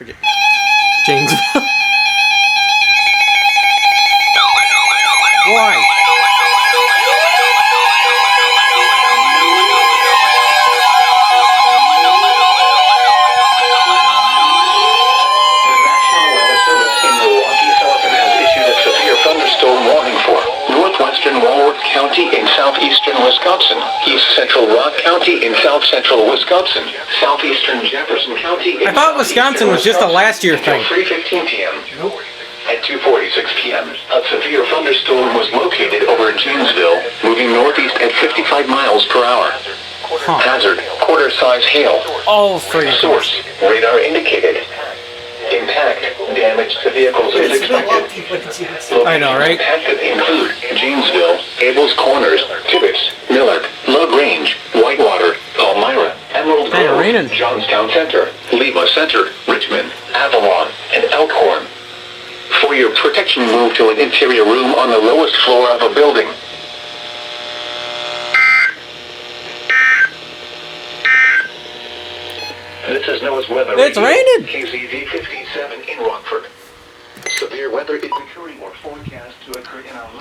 Forget. Janesville. Why? Thunderstorm warning for northwestern Walworth County in southeastern Wisconsin, east central Rock County in south central Wisconsin, southeastern Jefferson County. I thought Wisconsin was just a last year thing. 3:15 p.m. At 2:46 p.m., a severe thunderstorm was located over Janesville, moving northeast at 55 miles per hour. Hazard: quarter-size hail. Oh, freak. Source: radar indicated. Impact: damage to vehicles is expected. I know, right? Impacted include Janesville, Abel's Corners, Tibbetts, Millard, LaGrange, Whitewater, Palmyra, Emerald Grove, Johnstown Center, Lima Center, Richmond, Avalon, and Elkhorn. For your protection, move to an interior room on the lowest floor of a building. This is Noah's weather. It's raining. KZV